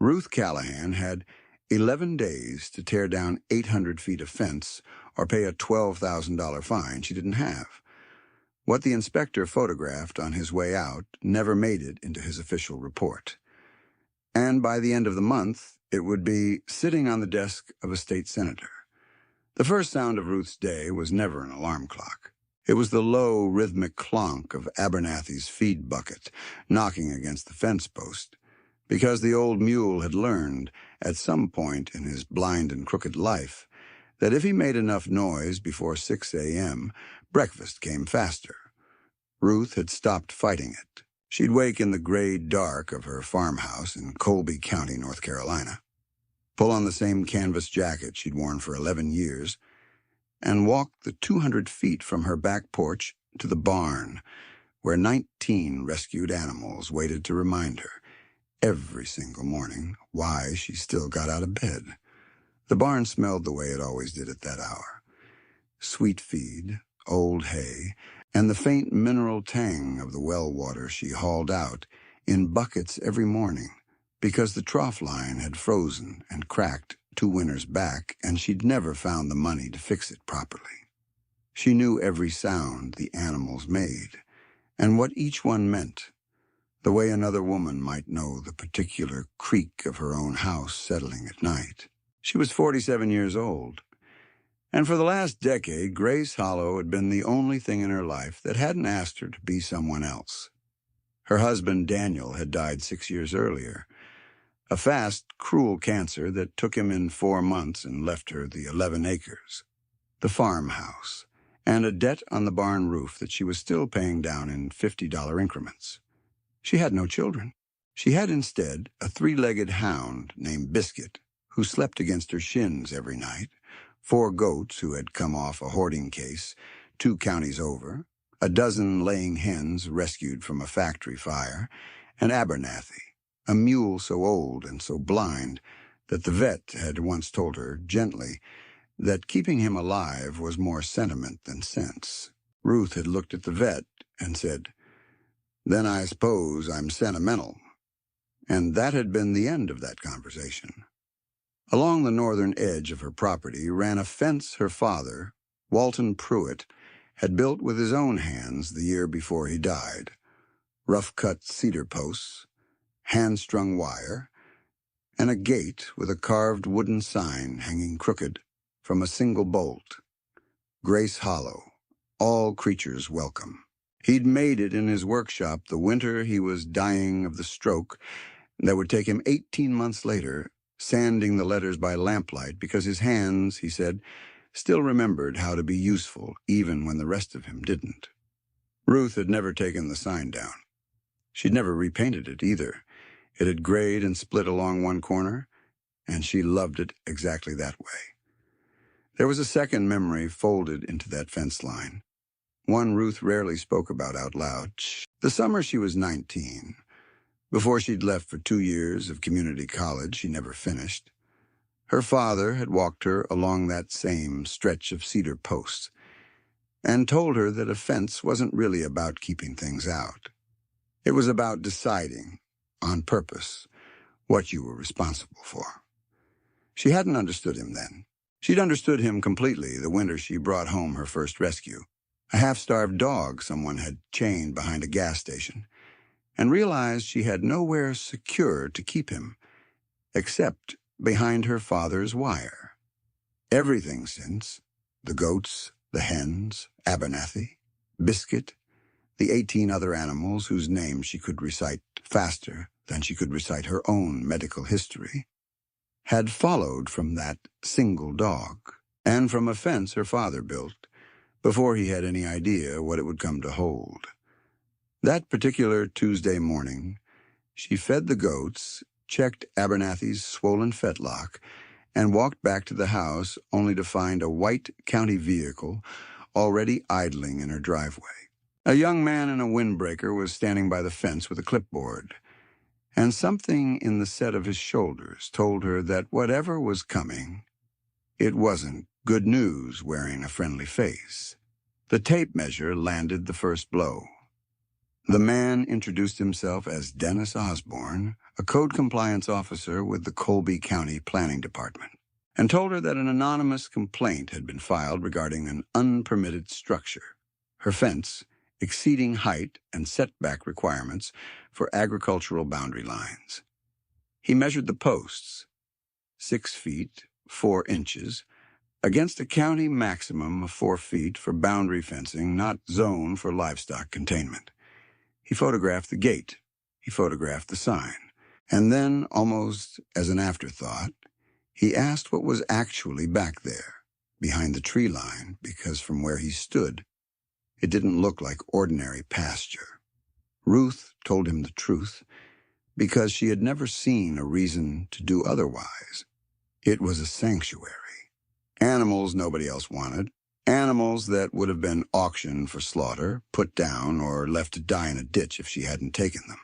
Ruth Callahan had 11 days to tear down 800 feet of fence or pay a $12,000 fine she didn't have. What the inspector photographed on his way out never made it into his official report. And by the end of the month, it would be sitting on the desk of a state senator. The first sound of Ruth's day was never an alarm clock. It was the low, rhythmic clonk of Abernathy's feed bucket knocking against the fence post, because the old mule had learned, at some point in his blind and crooked life, that if he made enough noise before 6 a.m., breakfast came faster. Ruth had stopped fighting it. She'd wake in the gray dark of her farmhouse in Colby County, North Carolina, pull on the same canvas jacket she'd worn for 11 years, and walk the 200 feet from her back porch to the barn, where 19 rescued animals waited to remind her, every single morning, why she still got out of bed. The barn smelled the way it always did at that hour. Sweet feed, old hay, and the faint mineral tang of the well water she hauled out in buckets every morning, because the trough line had frozen and cracked 2 winters back, and she'd never found the money to fix it properly. She knew every sound the animals made, and what each one meant, the way another woman might know the particular creak of her own house settling at night. She was 47 years old, and for the last decade, Grace Hollow had been the only thing in her life that hadn't asked her to be someone else. Her husband, Daniel, had died 6 years earlier, a fast, cruel cancer that took him in 4 months and left her the 11 acres, the farmhouse, and a debt on the barn roof that she was still paying down in $50 increments. She had no children. She had instead a 3-legged hound named Biscuit, who slept against her shins every night, 4 goats who had come off a hoarding case 2 counties over, a dozen laying hens rescued from a factory fire, and Abernathy, a mule so old and so blind that the vet had once told her, gently, that keeping him alive was more sentiment than sense. Ruth had looked at the vet and said, "Then I suppose I'm sentimental." And that had been the end of that conversation. Along the northern edge of her property ran a fence her father, Walton Pruitt, had built with his own hands the year before he died. Rough-cut cedar posts, hand-strung wire, and a gate with a carved wooden sign hanging crooked from a single bolt. Grace Hollow, all creatures welcome. He'd made it in his workshop the winter he was dying of the stroke that would take him 18 months later, sanding the letters by lamplight because his hands, he said, still remembered how to be useful even when the rest of him didn't. Ruth had never taken the sign down. She'd never repainted it either. It had grayed and split along one corner, and she loved it exactly that way. There was a second memory folded into that fence line, one Ruth rarely spoke about out loud. The summer she was 19, before she'd left for 2 years of community college she never finished. Her father had walked her along that same stretch of cedar posts and told her that a fence wasn't really about keeping things out. It was about deciding, on purpose, what you were responsible for. She hadn't understood him then. She'd understood him completely the winter she brought home her first rescue, a half-starved dog someone had chained behind a gas station, and realized she had nowhere secure to keep him, except behind her father's wire. Everything since, the goats, the hens, Abernathy, Biscuit, the 18 other animals whose names she could recite faster than she could recite her own medical history, had followed from that single dog, and from a fence her father built, before he had any idea what it would come to hold. That particular Tuesday morning, she fed the goats, checked Abernathy's swollen fetlock, and walked back to the house only to find a white county vehicle already idling in her driveway. A young man in a windbreaker was standing by the fence with a clipboard, and something in the set of his shoulders told her that whatever was coming, it wasn't good news wearing a friendly face. The tape measure landed the first blow. The man introduced himself as Dennis Osborne, a code compliance officer with the Colby County Planning Department, and told her that an anonymous complaint had been filed regarding an unpermitted structure, her fence exceeding height and setback requirements for agricultural boundary lines. He measured the posts, 6 feet, 4 inches, against a county maximum of 4 feet for boundary fencing not zoned for livestock containment. He photographed the gate. He photographed the sign. And then, almost as an afterthought, he asked what was actually back there, behind the tree line, because from where he stood, it didn't look like ordinary pasture. Ruth told him the truth, because she had never seen a reason to do otherwise. It was a sanctuary. Animals nobody else wanted. Animals that would have been auctioned for slaughter, put down, or left to die in a ditch if she hadn't taken them.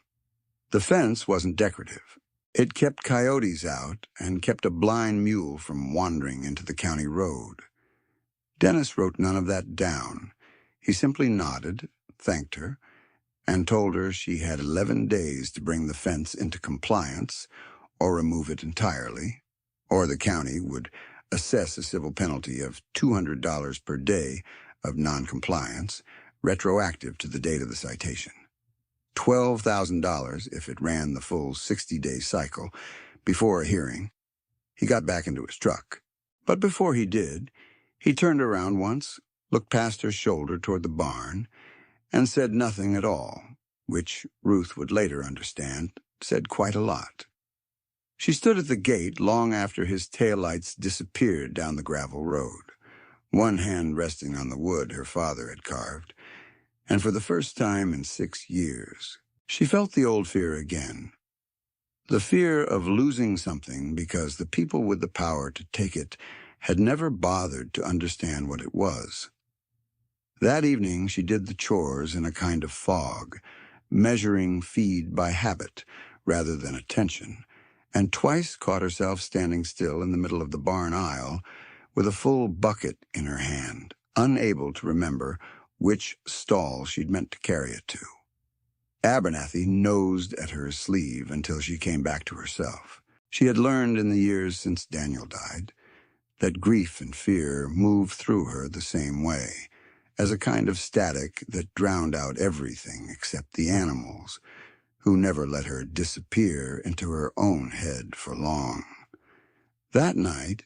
The fence wasn't decorative. It kept coyotes out and kept a blind mule from wandering into the county road. Dennis wrote none of that down. He simply nodded, thanked her, and told her she had 11 days to bring the fence into compliance or remove it entirely, or the county would assess a civil penalty of $200 per day of noncompliance, retroactive to the date of the citation. $12,000 if it ran the full 60-day cycle before a hearing. He got back into his truck. But before he did, he turned around once, looked past her shoulder toward the barn, and said nothing at all, which Ruth would later understand said quite a lot. She stood at the gate long after his taillights disappeared down the gravel road, one hand resting on the wood her father had carved, and for the first time in 6 years, she felt the old fear again. The fear of losing something because the people with the power to take it had never bothered to understand what it was. That evening she did the chores in a kind of fog, measuring feed by habit rather than attention, and twice caught herself standing still in the middle of the barn aisle with a full bucket in her hand, unable to remember which stall she'd meant to carry it to. Abernathy nosed at her sleeve until she came back to herself. She had learned in the years since Daniel died that grief and fear moved through her the same way, as a kind of static that drowned out everything except the animals, who never let her disappear into her own head for long. That night,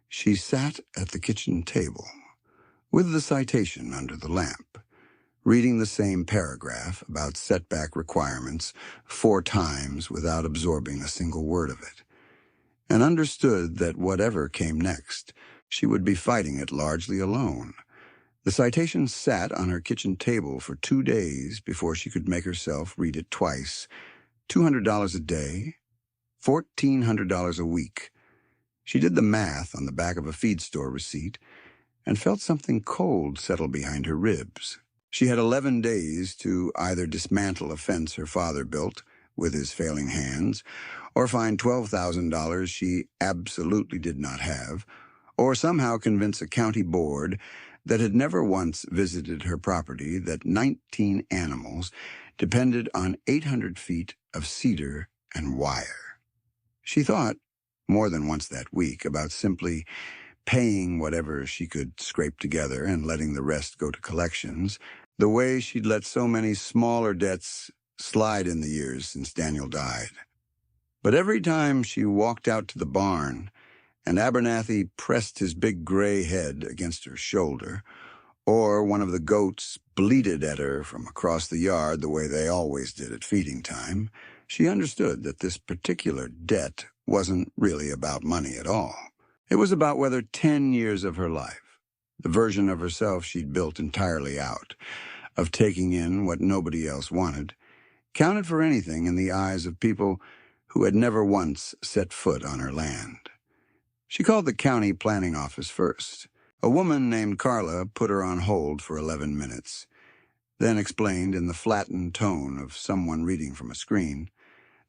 she sat at the kitchen table, with the citation under the lamp, reading the same paragraph about setback requirements 4 times without absorbing a single word of it, and understood that whatever came next, she would be fighting it largely alone. The citation sat on her kitchen table for 2 days before she could make herself read it twice. $200 a day, $1,400 a week. She did the math on the back of a feed store receipt and felt something cold settle behind her ribs. She had 11 days to either dismantle a fence her father built with his failing hands, or find $12,000 she absolutely did not have, or somehow convince a county board that had never once visited her property that 19 animals depended on 800 feet of cedar and wire. She thought, more than once that week, about simply paying whatever she could scrape together and letting the rest go to collections, the way she'd let so many smaller debts slide in the years since Daniel died. But every time she walked out to the barn, and Abernathy pressed his big gray head against her shoulder, or one of the goats bleated at her from across the yard the way they always did at feeding time, she understood that this particular debt wasn't really about money at all. It was about whether 10 years of her life, the version of herself she'd built entirely out, of taking in what nobody else wanted, counted for anything in the eyes of people who had never once set foot on her land. She called the county planning office first. A woman named Carla put her on hold for 11 minutes, then explained in the flattened tone of someone reading from a screen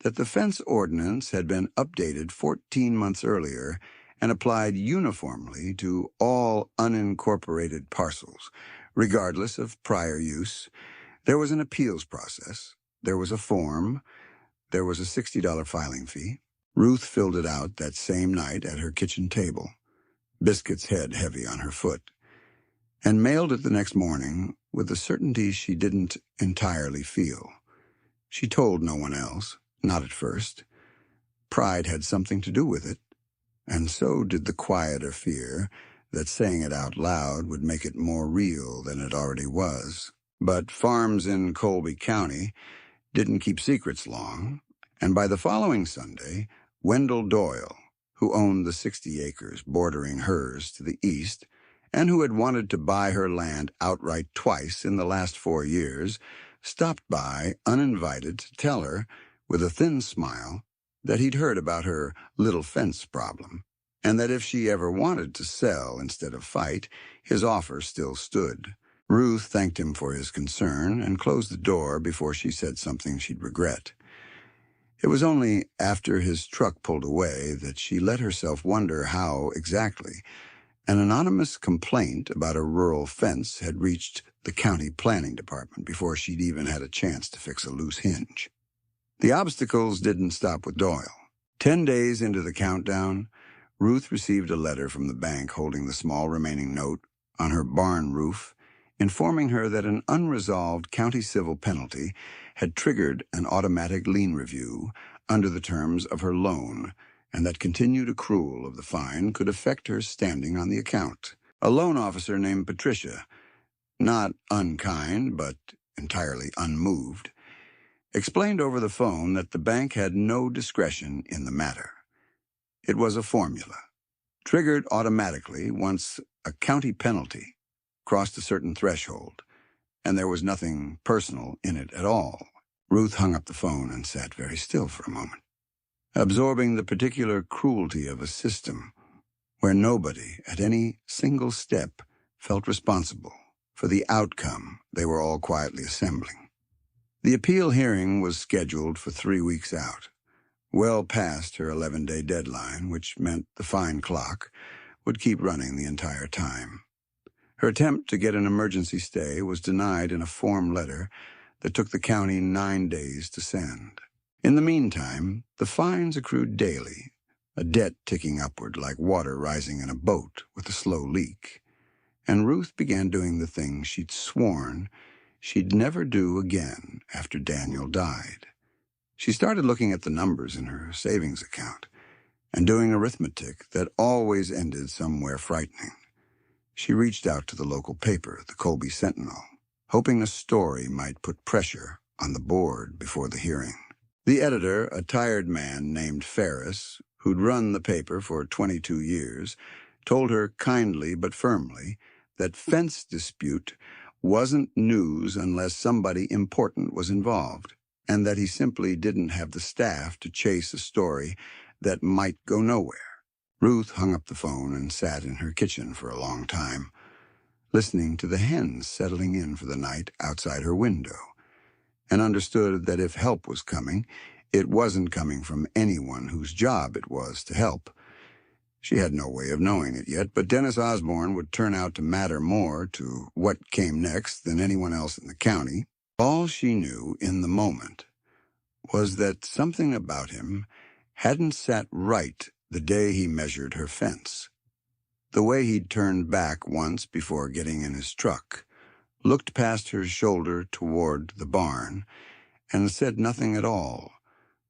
that the fence ordinance had been updated 14 months earlier and applied uniformly to all unincorporated parcels, regardless of prior use, There was an appeals process. There was a form. There was a $60 filing fee. Ruth filled it out that same night at her kitchen table, Biscuit's head heavy on her foot, and mailed it the next morning with a certainty she didn't entirely feel. She told no one else, not at first. Pride had something to do with it, and so did the quieter fear that saying it out loud would make it more real than it already was. But farms in Colby County didn't keep secrets long, and by the following Sunday, Wendell Doyle, who owned the 60 acres bordering hers to the east, and who had wanted to buy her land outright twice in the last 4 years, stopped by uninvited to tell her, with a thin smile, that he'd heard about her little fence problem, and that if she ever wanted to sell instead of fight, his offer still stood. Ruth thanked him for his concern and closed the door before she said something she'd regret. It was only after his truck pulled away that she let herself wonder how, exactly, an anonymous complaint about a rural fence had reached the county planning department before she'd even had a chance to fix a loose hinge. The obstacles didn't stop with Doyle. 10 days into the countdown, Ruth received a letter from the bank holding the small remaining note on her barn roof, informing her that an unresolved county civil penalty had triggered an automatic lien review under the terms of her loan, and that continued accrual of the fine could affect her standing on the account. A loan officer named Patricia, not unkind but entirely unmoved, explained over the phone that the bank had no discretion in the matter. It was a formula, triggered automatically once a county penalty crossed a certain threshold, and there was nothing personal in it at all. Ruth hung up the phone and sat very still for a moment, absorbing the particular cruelty of a system where nobody at any single step felt responsible for the outcome they were all quietly assembling. The appeal hearing was scheduled for 3 weeks out, well past her 11-day deadline, which meant the fine clock would keep running the entire time. Her attempt to get an emergency stay was denied in a form letter that took the county 9 days to send. In the meantime, the fines accrued daily, a debt ticking upward like water rising in a boat with a slow leak, and Ruth began doing the things she'd sworn she'd never do again after Daniel died. She started looking at the numbers in her savings account and doing arithmetic that always ended somewhere frightening. She reached out to the local paper, the Colby Sentinel, hoping a story might put pressure on the board before the hearing. The editor, a tired man named Ferris, who'd run the paper for 22 years, told her kindly but firmly that fence dispute wasn't news unless somebody important was involved, and that he simply didn't have the staff to chase a story that might go nowhere. Ruth hung up the phone and sat in her kitchen for a long time, listening to the hens settling in for the night outside her window, and understood that if help was coming, it wasn't coming from anyone whose job it was to help. She had no way of knowing it yet, but Dennis Osborne would turn out to matter more to what came next than anyone else in the county. All she knew in the moment was that something about him hadn't sat right the day he measured her fence. The way he'd turned back once before getting in his truck, looked past her shoulder toward the barn, and said nothing at all,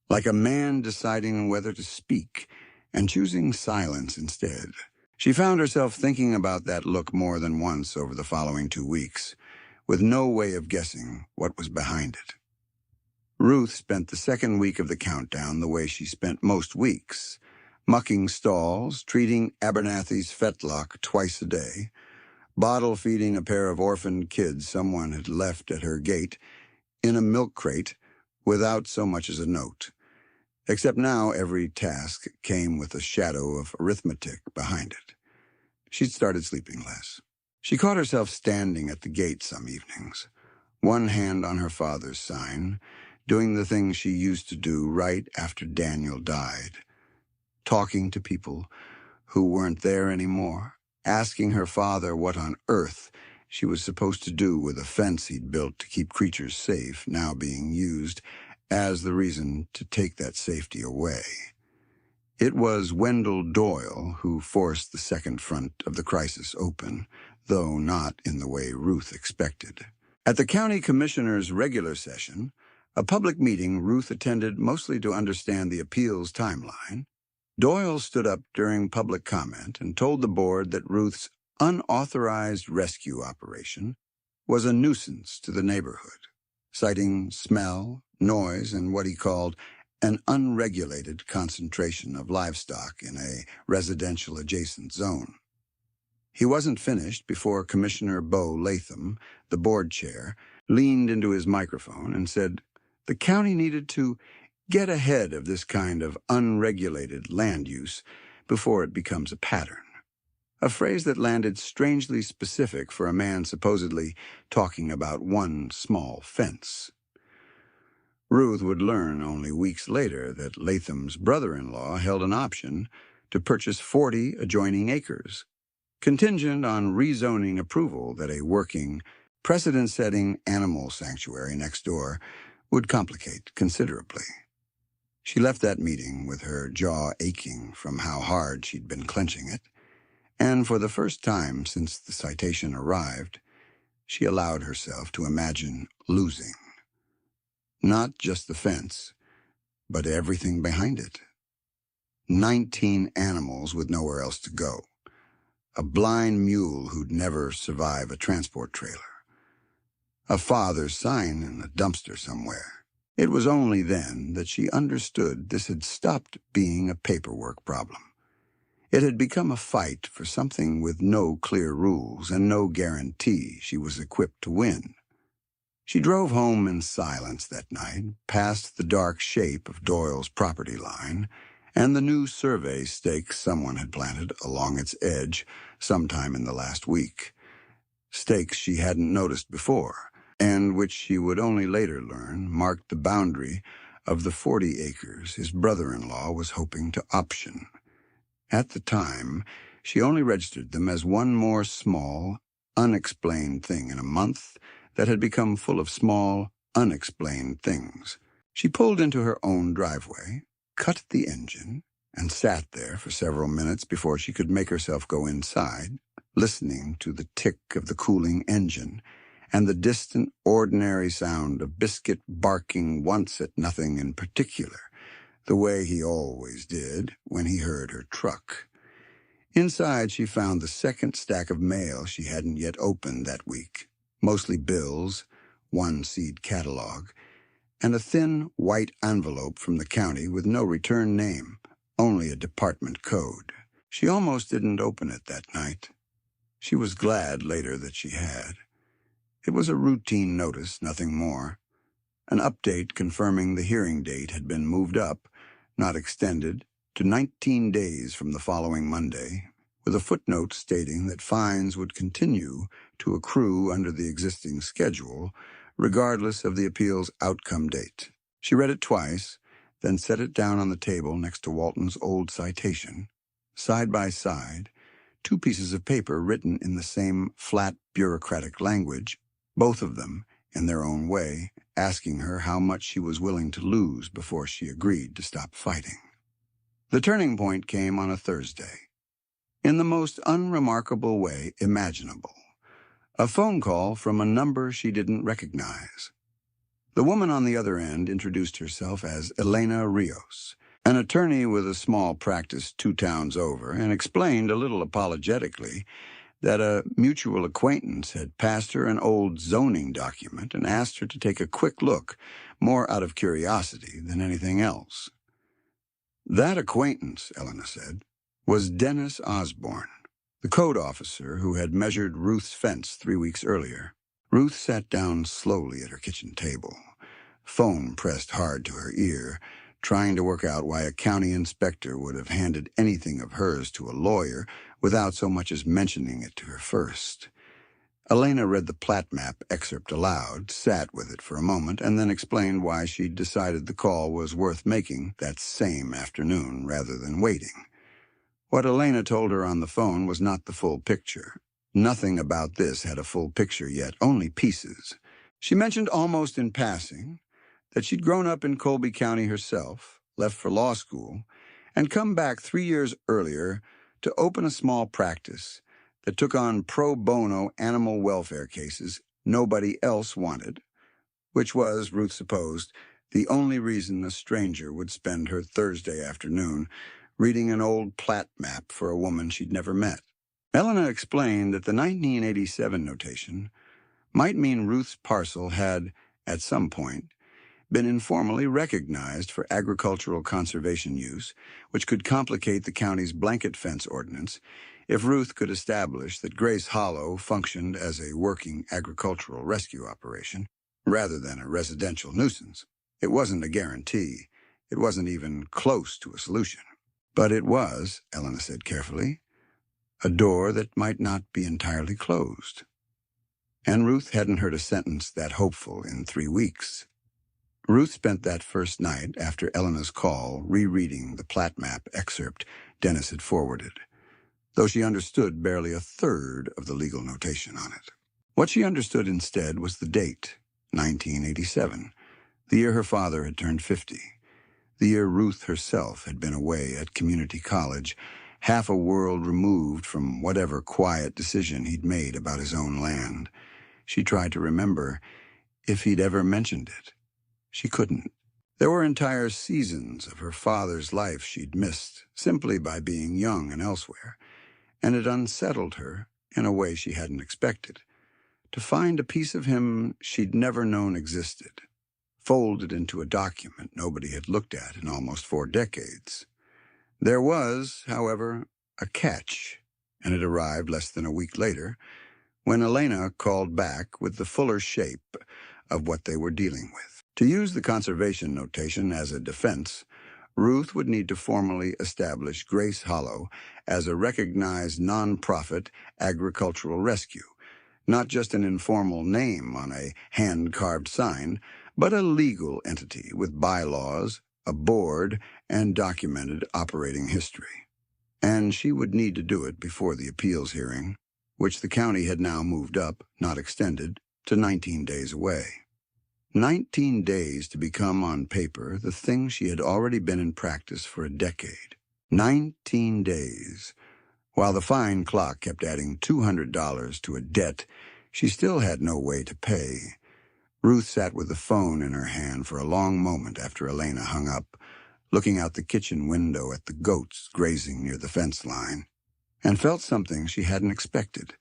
like a man deciding whether to speak and choosing silence instead. She found herself thinking about that look more than once over the following 2 weeks, with no way of guessing what was behind it. Ruth spent the second week of the countdown the way she spent most weeks, mucking stalls, treating Abernathy's fetlock twice a day, bottle feeding a pair of orphaned kids someone had left at her gate in a milk crate without so much as a note. Except now every task came with a shadow of arithmetic behind it. She'd started sleeping less. She caught herself standing at the gate some evenings, one hand on her father's sign, doing the things she used to do right after Daniel died, talking to people who weren't there anymore, asking her father what on earth she was supposed to do with a fence he'd built to keep creatures safe, now being used as the reason to take that safety away. It was Wendell Doyle who forced the second front of the crisis open, though not in the way Ruth expected. At the county commissioner's regular session, a public meeting Ruth attended mostly to understand the appeals timeline, Doyle stood up during public comment and told the board that Ruth's unauthorized rescue operation was a nuisance to the neighborhood, citing smell, noise, and what he called an unregulated concentration of livestock in a residential adjacent zone. He wasn't finished before Commissioner Bo Latham, the board chair, leaned into his microphone and said the county needed to get ahead of this kind of unregulated land use before it becomes a pattern. A phrase that landed strangely specific for a man supposedly talking about one small fence. Ruth would learn only weeks later that Latham's brother-in-law held an option to purchase 40 adjoining acres, contingent on rezoning approval that a working, precedent-setting animal sanctuary next door would complicate considerably. She left that meeting with her jaw aching from how hard she'd been clenching it, and for the first time since the citation arrived, she allowed herself to imagine losing. Not just the fence, but everything behind it. 19 animals with nowhere else to go. A blind mule who'd never survive a transport trailer. A father's sign in a dumpster somewhere. It was only then that she understood this had stopped being a paperwork problem. It had become a fight for something with no clear rules and no guarantee she was equipped to win. She drove home in silence that night, past the dark shape of Doyle's property line and the new survey stakes someone had planted along its edge sometime in the last week. Stakes she hadn't noticed before, and which she would only later learn marked the boundary of the 40 acres his brother-in-law was hoping to option. At the time, she only registered them as one more small, unexplained thing in a month that had become full of small, unexplained things. She pulled into her own driveway, cut the engine, and sat there for several minutes before she could make herself go inside, listening to the tick of the cooling engine and the distant, ordinary sound of Biscuit barking once at nothing in particular, the way he always did when he heard her truck. Inside, she found the second stack of mail she hadn't yet opened that week, mostly bills, one seed catalog, and a thin, white envelope from the county with no return name, only a department code. She almost didn't open it that night. She was glad later that she had. It was a routine notice, nothing more. An update confirming the hearing date had been moved up, not extended, to 19 days from the following Monday, with a footnote stating that fines would continue to accrue under the existing schedule, regardless of the appeal's outcome date. She read it twice, then set it down on the table next to Walton's old citation. Side by side, two pieces of paper written in the same flat, bureaucratic language, both of them, in their own way, asking her how much she was willing to lose before she agreed to stop fighting. The turning point came on a Thursday. In the most unremarkable way imaginable. A phone call from a number she didn't recognize. The woman on the other end introduced herself as Elena Rios, an attorney with a small practice 2 towns over, and explained a little apologetically that a mutual acquaintance had passed her an old zoning document and asked her to take a quick look, more out of curiosity than anything else. That acquaintance, Elena said, was Dennis Osborne, the code officer who had measured Ruth's fence 3 weeks earlier. Ruth sat down slowly at her kitchen table, phone pressed hard to her ear, trying to work out why a county inspector would have handed anything of hers to a lawyer without so much as mentioning it to her first. Elena read the plat map excerpt aloud, sat with it for a moment, and then explained why she'd decided the call was worth making that same afternoon rather than waiting. What Elena told her on the phone was not the full picture. Nothing about this had a full picture yet, only pieces. She mentioned almost in passing that she'd grown up in Colby County herself, left for law school, and come back 3 years earlier to open a small practice that took on pro bono animal welfare cases nobody else wanted, which was, Ruth supposed, the only reason a stranger would spend her Thursday afternoon reading an old plat map for a woman she'd never met. Elena explained that the 1987 notation might mean Ruth's parcel had, at some point, been informally recognized for agricultural conservation use, which could complicate the county's blanket fence ordinance if Ruth could establish that Grace Hollow functioned as a working agricultural rescue operation rather than a residential nuisance. It wasn't a guarantee. It wasn't even close to a solution. But it was, Elena said carefully, a door that might not be entirely closed. And Ruth hadn't heard a sentence that hopeful in 3 weeks. Ruth spent that first night after Elena's call rereading the plat map excerpt Dennis had forwarded, though she understood barely a third of the legal notation on it. What she understood instead was the date, 1987, the year her father had turned 50, the year Ruth herself had been away at community college, half a world removed from whatever quiet decision he'd made about his own land. She tried to remember if he'd ever mentioned it. She couldn't. There were entire seasons of her father's life she'd missed simply by being young and elsewhere, and it unsettled her in a way she hadn't expected, to find a piece of him she'd never known existed, folded into a document nobody had looked at in almost 4 decades. There was, however, a catch, and it arrived less than a week later, when Elena called back with the fuller shape of what they were dealing with. To use the conservation notation as a defense, Ruth would need to formally establish Grace Hollow as a recognized nonprofit agricultural rescue, not just an informal name on a hand-carved sign, but a legal entity with bylaws, a board, and documented operating history. And she would need to do it before the appeals hearing, which the county had now moved up, not extended, to 19 days away. 19 days to become on paper the thing she had already been in practice for a decade. 19 days. While the fine clock kept adding $200 to a debt she still had no way to pay. Ruth sat with the phone in her hand for a long moment after Elena hung up, looking out the kitchen window at the goats grazing near the fence line, and felt something she hadn't expected.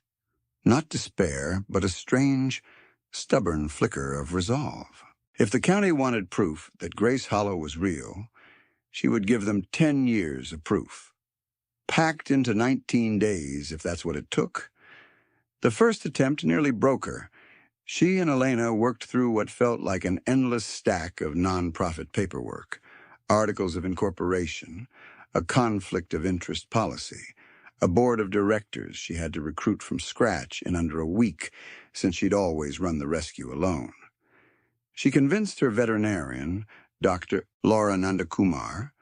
Not despair, but a strange, stubborn flicker of resolve. If the county wanted proof that Grace Hollow was real, she would give them 10 years of proof. Packed into 19 days, if that's what it took. The first attempt nearly broke her. She and Elena worked through what felt like an endless stack of nonprofit paperwork, articles of incorporation, a conflict of interest policy, a board of directors she had to recruit from scratch in under a week, since she'd always run the rescue alone. She convinced her veterinarian, Dr. Laura Nandakumar,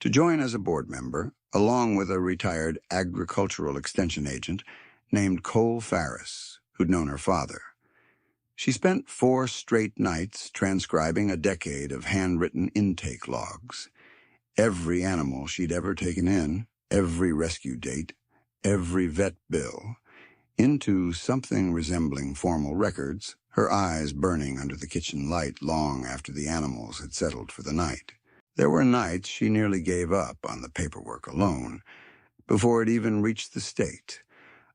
to join as a board member, along with a retired agricultural extension agent named Cole Farris, who'd known her father. She spent 4 straight nights transcribing a decade of handwritten intake logs. Every animal she'd ever taken in, every rescue date, every vet bill, into something resembling formal records, her eyes burning under the kitchen light long after the animals had settled for the night. There were nights she nearly gave up on the paperwork alone, before it even reached the state.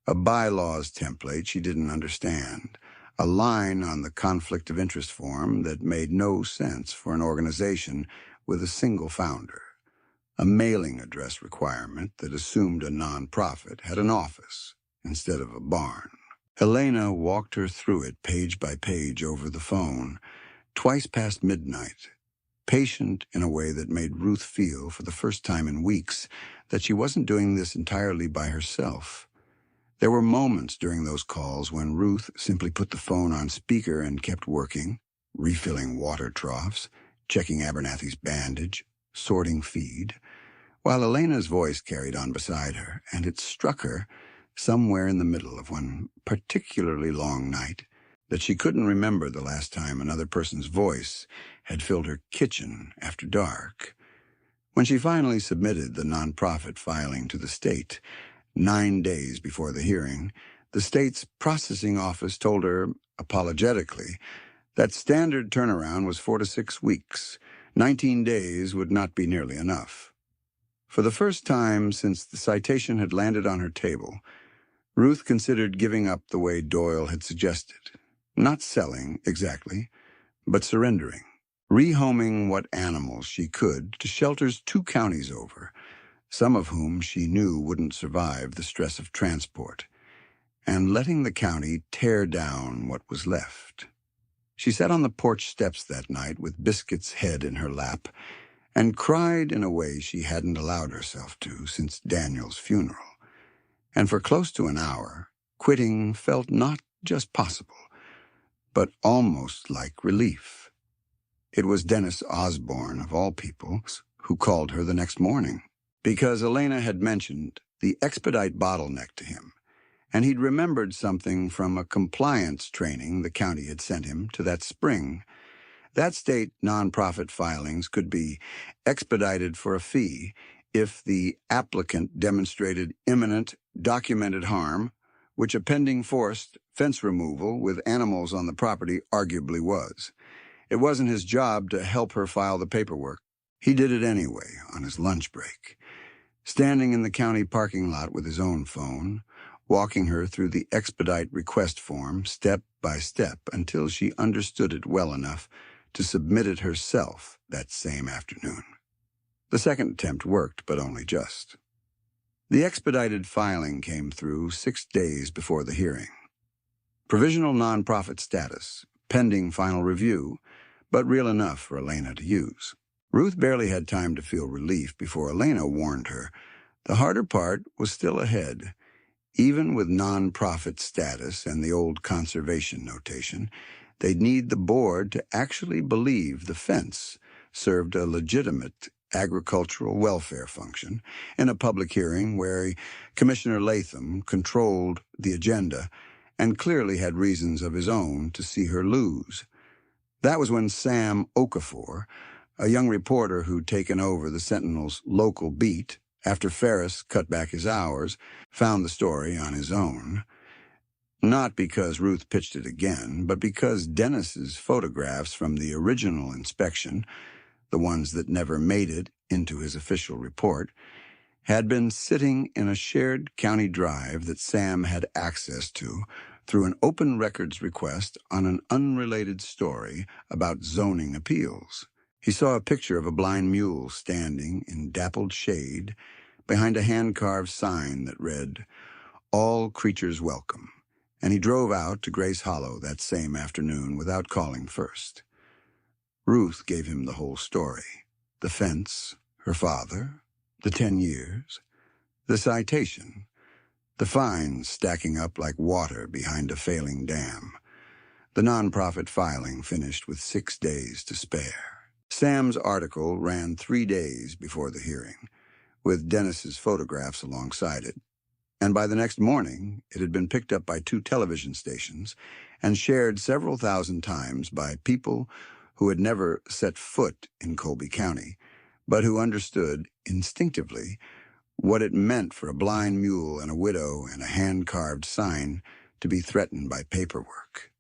A bylaws template she didn't understand, a line on the conflict of interest form that made no sense for an organization with a single founder, a mailing address requirement that assumed a nonprofit had an office instead of a barn. Elena walked her through it page by page over the phone, twice past midnight, patient in a way that made Ruth feel, for the first time in weeks, that she wasn't doing this entirely by herself. There were moments during those calls when Ruth simply put the phone on speaker and kept working, refilling water troughs, checking Abernathy's bandage, sorting feed, while Elena's voice carried on beside her, and it struck her somewhere in the middle of one particularly long night, that she couldn't remember the last time another person's voice had filled her kitchen after dark. When she finally submitted the nonprofit filing to the state, 9 days before the hearing, the state's processing office told her, apologetically, that standard turnaround was 4 to 6 weeks. 19 days would not be nearly enough. For the first time since the citation had landed on her table, Ruth considered giving up the way Doyle had suggested. Not selling, exactly, but surrendering. Rehoming what animals she could to shelters 2 counties over, some of whom she knew wouldn't survive the stress of transport, and letting the county tear down what was left. She sat on the porch steps that night with Biscuit's head in her lap and cried in a way she hadn't allowed herself to since Daniel's funeral. And for close to an hour, quitting felt not just possible, but almost like relief. It was Dennis Osborne, of all people, who called her the next morning, because Elena had mentioned the expedite bottleneck to him, and he'd remembered something from a compliance training the county had sent him to that spring. That state nonprofit filings could be expedited for a fee if the applicant demonstrated imminent, documented harm, which a pending forced fence removal with animals on the property arguably was. It wasn't his job to help her file the paperwork. He did it anyway on his lunch break, standing in the county parking lot with his own phone, walking her through the expedite request form step by step until she understood it well enough to submit it herself that same afternoon. The second attempt worked, but only just. The expedited filing came through 6 days before the hearing. Provisional nonprofit status, pending final review, but real enough for Elena to use. Ruth barely had time to feel relief before Elena warned her the harder part was still ahead. Even with nonprofit status and the old conservation notation, they'd need the board to actually believe the fence served a legitimate agricultural welfare function in a public hearing where Commissioner Latham controlled the agenda and clearly had reasons of his own to see her lose. That was when Sam Okafor, a young reporter who'd taken over the Sentinel's local beat after Ferris cut back his hours, found the story on his own. Not because Ruth pitched it again, but because Dennis's photographs from the original inspection, the ones that never made it into his official report, had been sitting in a shared county drive that Sam had access to through an open records request on an unrelated story about zoning appeals. He saw a picture of a blind mule standing in dappled shade behind a hand-carved sign that read, "All creatures welcome," and he drove out to Grace Hollow that same afternoon without calling first. Ruth gave him the whole story: the fence, her father, the 10 years, the citation, the fines stacking up like water behind a failing dam. The nonprofit filing finished with 6 days to spare. Sam's article ran 3 days before the hearing, with Dennis's photographs alongside it, and by the next morning it had been picked up by 2 television stations and shared several thousand times by people who had never set foot in Colby County, but who understood instinctively what it meant for a blind mule and a widow and a hand-carved sign to be threatened by paperwork.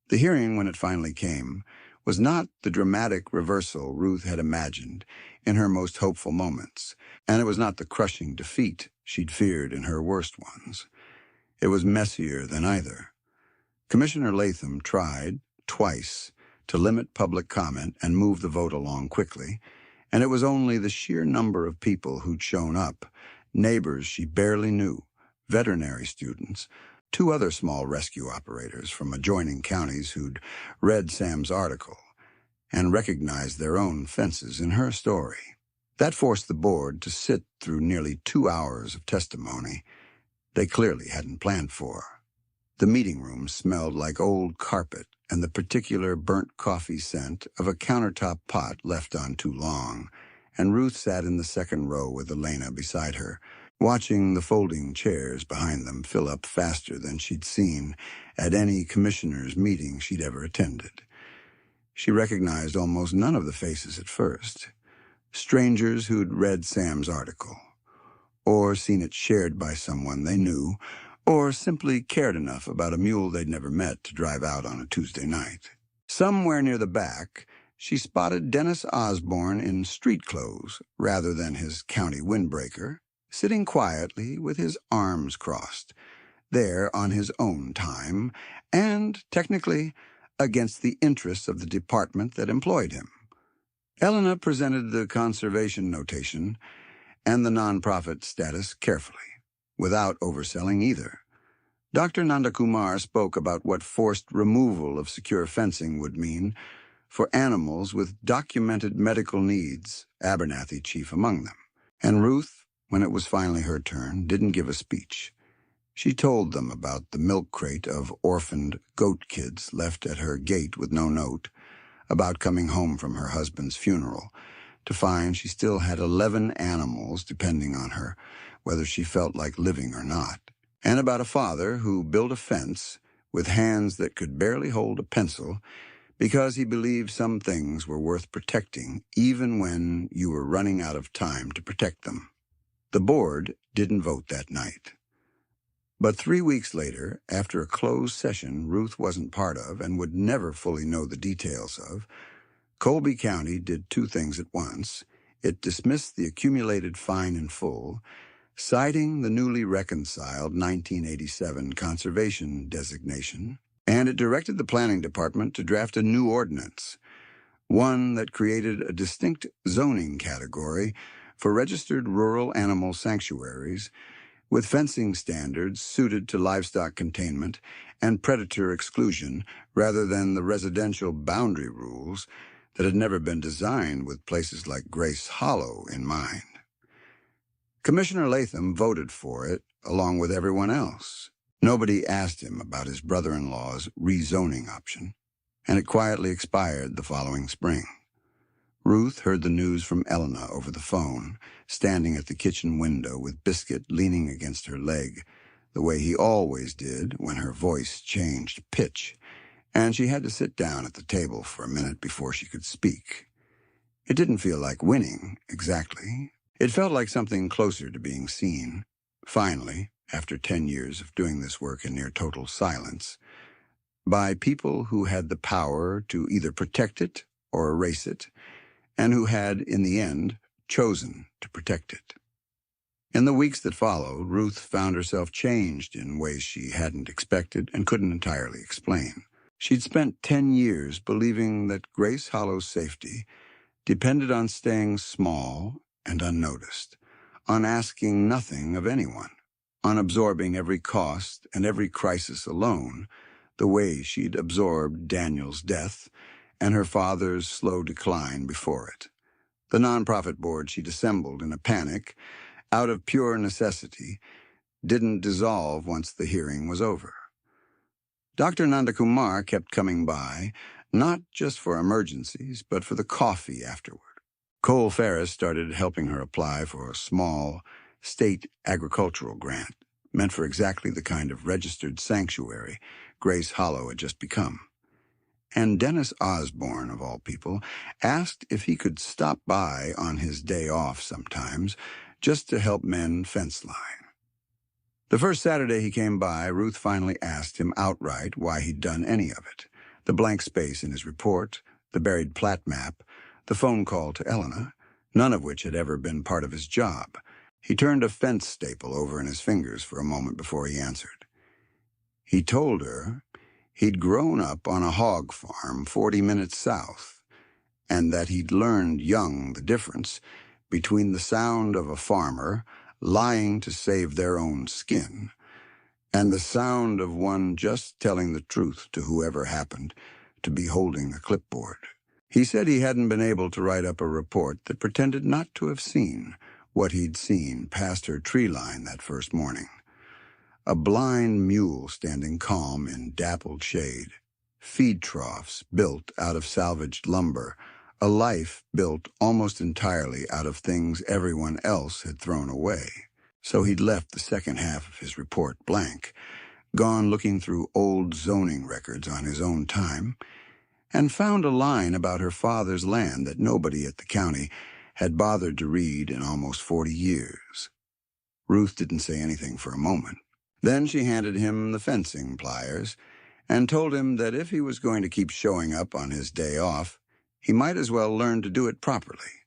The hearing, when it finally came, was not the dramatic reversal Ruth had imagined in her most hopeful moments, and it was not the crushing defeat she'd feared in her worst ones. It was messier than either. Commissioner Latham tried, twice, to limit public comment and move the vote along quickly, and it was only the sheer number of people who'd shown up, neighbors she barely knew, veterinary students, 2 other small rescue operators from adjoining counties who'd read Sam's article and recognized their own fences in her story. That forced the board to sit through nearly 2 hours of testimony they clearly hadn't planned for. The meeting room smelled like old carpet and the particular burnt coffee scent of a countertop pot left on too long, and Ruth sat in the second row with Elena beside her, watching the folding chairs behind them fill up faster than she'd seen at any commissioner's meeting she'd ever attended. She recognized almost none of the faces at first. Strangers who'd read Sam's article, or seen it shared by someone they knew, or simply cared enough about a mule they'd never met to drive out on a Tuesday night. Somewhere near the back, she spotted Dennis Osborne in street clothes rather than his county windbreaker, sitting quietly with his arms crossed, there on his own time, and, technically, against the interests of the department that employed him. Elena presented the conservation notation and the nonprofit status carefully, without overselling either. Dr. Nandakumar spoke about what forced removal of secure fencing would mean for animals with documented medical needs, Abernathy chief among them. And Ruth, when it was finally her turn, didn't give a speech. She told them about the milk crate of orphaned goat kids left at her gate with no note, about coming home from her husband's funeral, to find she still had 11 animals depending on her, whether she felt like living or not, and about a father who built a fence with hands that could barely hold a pencil because he believed some things were worth protecting even when you were running out of time to protect them. The board didn't vote that night. But 3 weeks later, after a closed session Ruth wasn't part of and would never fully know the details of, Colby County did two things at once. It dismissed the accumulated fine in full, citing the newly reconciled 1987 conservation designation, and it directed the planning department to draft a new ordinance, one that created a distinct zoning category for registered rural animal sanctuaries with fencing standards suited to livestock containment and predator exclusion rather than the residential boundary rules that had never been designed with places like Grace Hollow in mind. Commissioner Latham voted for it along with everyone else. Nobody asked him about his brother-in-law's rezoning option, and it quietly expired the following spring. Ruth heard the news from Elena over the phone, standing at the kitchen window with Biscuit leaning against her leg, the way he always did when her voice changed pitch, and she had to sit down at the table for a minute before she could speak. It didn't feel like winning, exactly. It felt like something closer to being seen. Finally, after 10 years of doing this work in near total silence, by people who had the power to either protect it or erase it, and who had, in the end, chosen to protect it. In the weeks that followed, Ruth found herself changed in ways she hadn't expected and couldn't entirely explain. She'd spent 10 years believing that Grace Hollow's safety depended on staying small and unnoticed, on asking nothing of anyone, on absorbing every cost and every crisis alone, the way she'd absorbed Daniel's death and her father's slow decline before it. The nonprofit board she'd assembled in a panic, out of pure necessity, didn't dissolve once the hearing was over. Dr. Nandakumar kept coming by, not just for emergencies, but for the coffee afterward. Cole Ferris started helping her apply for a small state agricultural grant, meant for exactly the kind of registered sanctuary Grace Hollow had just become. And Dennis Osborne, of all people, asked if he could stop by on his day off sometimes just to help mend fence line. The first Saturday he came by, Ruth finally asked him outright why he'd done any of it. The blank space in his report, the buried plat map, the phone call to Elena, none of which had ever been part of his job. He turned a fence staple over in his fingers for a moment before he answered. He told her he'd grown up on a hog farm 40 minutes south, and that he'd learned young the difference between the sound of a farmer lying to save their own skin and the sound of one just telling the truth to whoever happened to be holding a clipboard. He said he hadn't been able to write up a report that pretended not to have seen what he'd seen past her tree line that first morning. A blind mule standing calm in dappled shade, feed troughs built out of salvaged lumber, a life built almost entirely out of things everyone else had thrown away. So he'd left the second half of his report blank, gone looking through old zoning records on his own time, and found a line about her father's land that nobody at the county had bothered to read in almost 40 years. Ruth didn't say anything for a moment. Then she handed him the fencing pliers and told him that if he was going to keep showing up on his day off, he might as well learn to do it properly.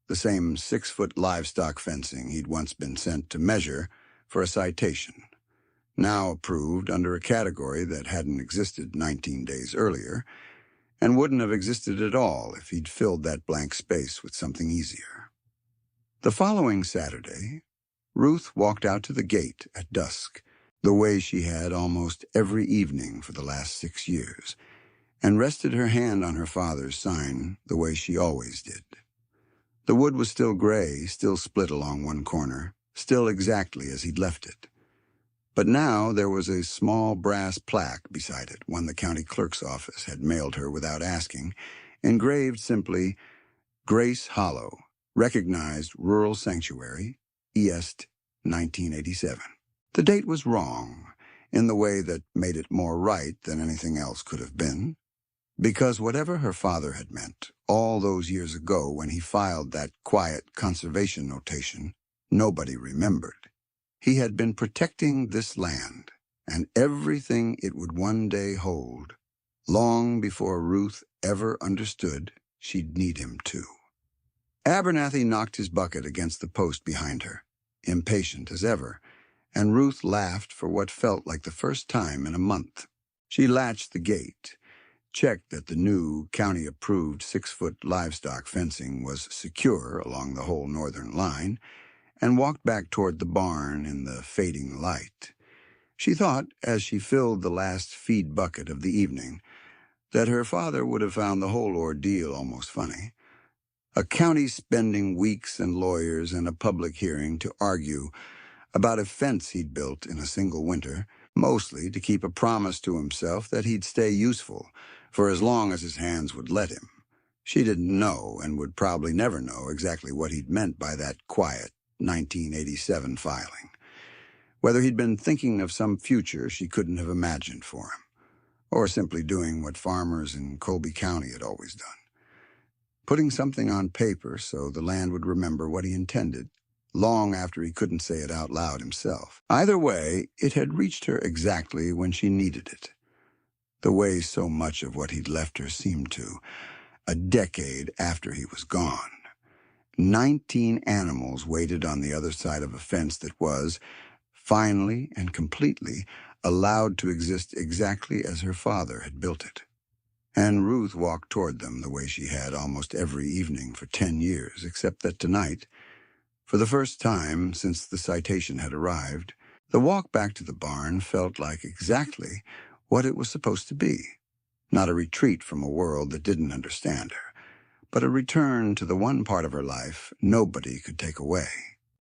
The same 6-foot livestock fencing he'd once been sent to measure for a citation, now approved under a category that hadn't existed 19 days earlier, and wouldn't have existed at all if he'd filled that blank space with something easier. The following Saturday, Ruth walked out to the gate at dusk, the way she had almost every evening for the last 6 years, and rested her hand on her father's sign the way she always did. The wood was still gray, still split along one corner, still exactly as he'd left it. But now there was a small brass plaque beside it, one the county clerk's office had mailed her without asking, engraved simply, Grace Hollow, Recognized Rural Sanctuary, East, 1987. The date was wrong, in the way that made it more right than anything else could have been, because whatever her father had meant, all those years ago when he filed that quiet conservation notation, nobody remembered. He had been protecting this land and everything it would one day hold, long before Ruth ever understood she'd need him to. Abernathy knocked his bucket against the post behind her, impatient as ever, and Ruth laughed for what felt like the first time in a month. She latched the gate, checked that the new county-approved 6-foot livestock fencing was secure along the whole northern line, and walked back toward the barn in the fading light. She thought, as she filled the last feed bucket of the evening, that her father would have found the whole ordeal almost funny. A county spending weeks and lawyers and a public hearing to argue about a fence he'd built in a single winter, mostly to keep a promise to himself that he'd stay useful for as long as his hands would let him. She didn't know, and would probably never know, exactly what he'd meant by that quiet 1987 filing. Whether he'd been thinking of some future she couldn't have imagined for him, or simply doing what farmers in Colby County had always done, putting something on paper so the land would remember what he intended, long after he couldn't say it out loud himself. Either way, it had reached her exactly when she needed it, the way so much of what he'd left her seemed to, a decade after he was gone. 19 animals waited on the other side of a fence that was, finally and completely, allowed to exist exactly as her father had built it. And Ruth walked toward them the way she had almost every evening for 10 years, except that tonight, for the first time since the citation had arrived, the walk back to the barn felt like exactly what it was supposed to be. Not a retreat from a world that didn't understand her, but a return to the one part of her life nobody could take away.